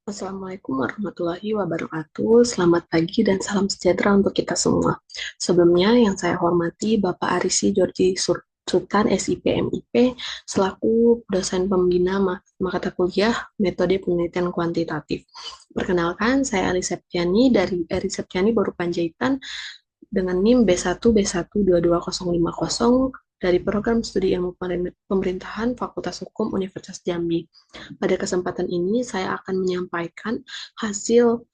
Assalamualaikum warahmatullahi wabarakatuh. Selamat pagi dan salam sejahtera untuk kita semua. Sebelumnya, yang saya hormati Bapak Arisi Georgi Sultan SIP MIP selaku dosen pembina mata kuliah metode penelitian kuantitatif. Perkenalkan, saya Ali Septiani dari Eri Septiani Baru Panjaitan dengan NIM B1B1222050 dari Program Studi Ilmu Pemerintahan Fakultas Hukum Universitas Jambi. Pada kesempatan ini, saya akan menyampaikan hasil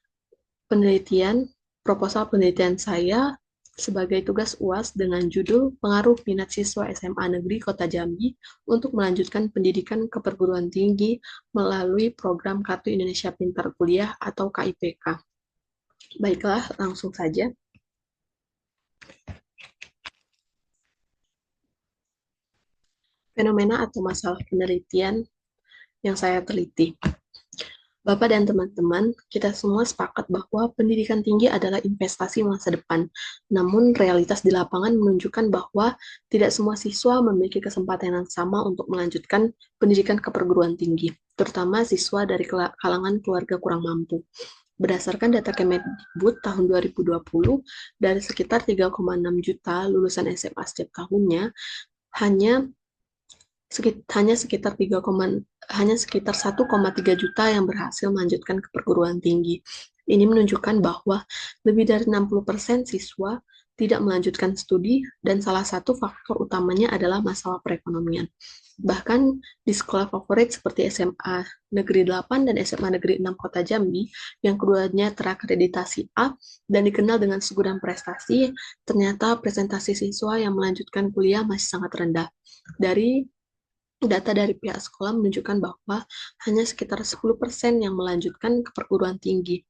proposal penelitian saya sebagai tugas UAS dengan judul Pengaruh Minat Siswa SMA Negeri Kota Jambi untuk melanjutkan pendidikan ke perguruan tinggi melalui program Kartu Indonesia Pintar Kuliah atau KIPK. Baiklah, langsung saja. Fenomena atau masalah penelitian yang saya teliti. Bapak dan teman-teman, kita semua sepakat bahwa pendidikan tinggi adalah investasi masa depan. Namun, realitas di lapangan menunjukkan bahwa tidak semua siswa memiliki kesempatan yang sama untuk melanjutkan pendidikan ke perguruan tinggi, terutama siswa dari kalangan keluarga kurang mampu. Berdasarkan data Kemendikbud tahun 2020, dari sekitar 3,6 juta lulusan SMA setiap tahunnya, hanya sekitar 1,3 juta yang berhasil melanjutkan ke perguruan tinggi. Ini menunjukkan bahwa lebih dari 60% siswa tidak melanjutkan studi dan salah satu faktor utamanya adalah masalah perekonomian. Bahkan di sekolah favorit seperti SMA Negeri 8 dan SMA Negeri 6 Kota Jambi, yang keduanya terakreditasi A dan dikenal dengan segudang prestasi, ternyata presentasi siswa yang melanjutkan kuliah masih sangat rendah. Data dari pihak sekolah menunjukkan bahwa hanya sekitar 10% yang melanjutkan ke perguruan tinggi.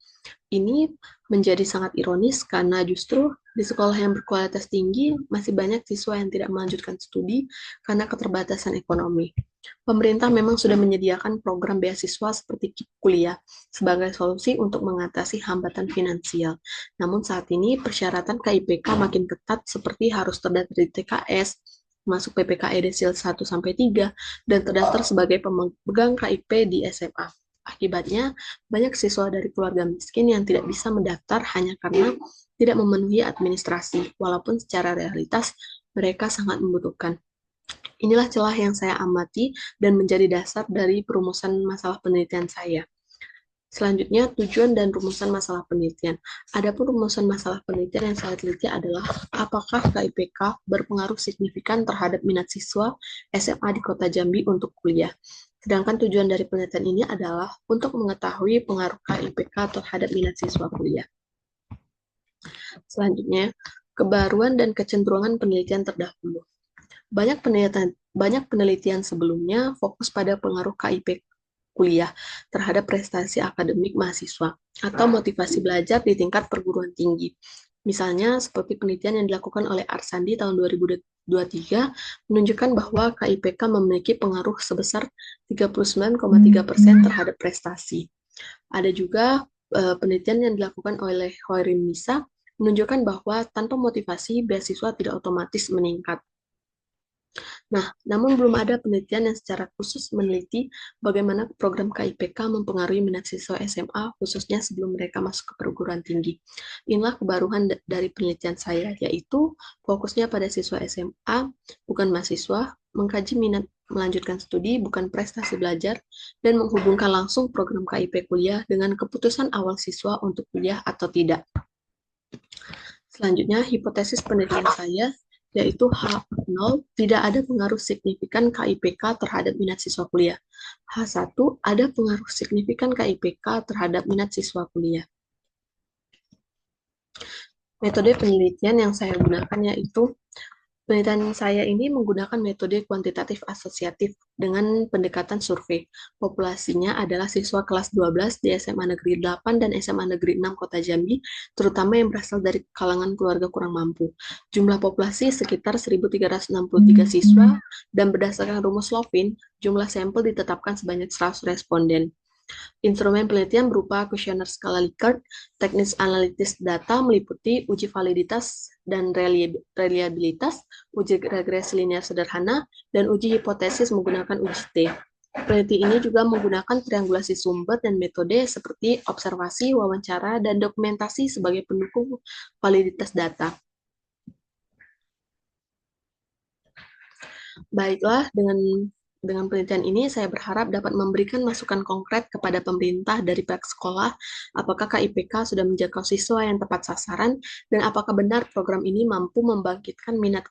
Ini menjadi sangat ironis karena justru di sekolah yang berkualitas tinggi masih banyak siswa yang tidak melanjutkan studi karena keterbatasan ekonomi. Pemerintah memang sudah menyediakan program beasiswa seperti KIP Kuliah sebagai solusi untuk mengatasi hambatan finansial. Namun saat ini persyaratan KIPK makin ketat seperti harus terdaftar di TKS, masuk PPKE Desil 1-3, dan terdaftar sebagai pemegang KIP di SMA. Akibatnya, banyak siswa dari keluarga miskin yang tidak bisa mendaftar hanya karena tidak memenuhi administrasi, walaupun secara realitas mereka sangat membutuhkan. Inilah celah yang saya amati dan menjadi dasar dari perumusan masalah penelitian saya. Selanjutnya, tujuan dan rumusan masalah penelitian. Adapun rumusan masalah penelitian yang saya teliti adalah apakah KIPK berpengaruh signifikan terhadap minat siswa SMA di Kota Jambi untuk kuliah. Sedangkan tujuan dari penelitian ini adalah untuk mengetahui pengaruh KIPK terhadap minat siswa kuliah. Selanjutnya, kebaruan dan kecenderungan penelitian terdahulu. Banyak penelitian sebelumnya fokus pada pengaruh KIP kuliah terhadap prestasi akademik mahasiswa atau motivasi belajar di tingkat perguruan tinggi. Misalnya, seperti penelitian yang dilakukan oleh Arsandi tahun 2023 menunjukkan bahwa KIPK memiliki pengaruh sebesar 39,3% terhadap prestasi. Ada juga penelitian yang dilakukan oleh Hoirin Nisa menunjukkan bahwa tanpa motivasi, beasiswa tidak otomatis meningkat. Nah, namun belum ada penelitian yang secara khusus meneliti bagaimana program KIPK mempengaruhi minat siswa SMA, khususnya sebelum mereka masuk ke perguruan tinggi. Inilah kebaruan dari penelitian saya, yaitu fokusnya pada siswa SMA, bukan mahasiswa, mengkaji minat melanjutkan studi, bukan prestasi belajar, dan menghubungkan langsung program KIP kuliah dengan keputusan awal siswa untuk kuliah atau tidak. Selanjutnya, hipotesis penelitian saya yaitu H0 tidak ada pengaruh signifikan KIPK terhadap minat siswa kuliah. H1 ada pengaruh signifikan KIPK terhadap minat siswa kuliah. Metode penelitian yang saya gunakan yaitu penelitian saya ini menggunakan metode kuantitatif asosiatif dengan pendekatan survei. Populasinya adalah siswa kelas 12 di SMA Negeri 8 dan SMA Negeri 6 Kota Jambi, terutama yang berasal dari kalangan keluarga kurang mampu. Jumlah populasi sekitar 1.363 siswa, dan berdasarkan rumus Lovin, jumlah sampel ditetapkan sebanyak 100 responden. Instrumen penelitian berupa kuesioner skala Likert, teknis analitis data meliputi uji validitas dan reliabilitas, uji regresi linear sederhana, dan uji hipotesis menggunakan uji T. Peneliti ini juga menggunakan triangulasi sumber dan metode seperti observasi, wawancara, dan dokumentasi sebagai pendukung validitas data. Baiklah, dengan penelitian ini saya berharap dapat memberikan masukan konkret kepada pemerintah dari pihak sekolah, apakah KIPK sudah menjangkau siswa yang tepat sasaran, dan apakah benar program ini mampu membangkitkan minat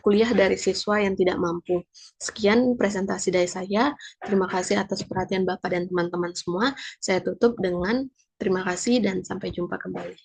kuliah dari siswa yang tidak mampu. Sekian presentasi dari saya. Terima kasih atas perhatian Bapak dan teman-teman semua. Saya tutup dengan terima kasih dan sampai jumpa kembali.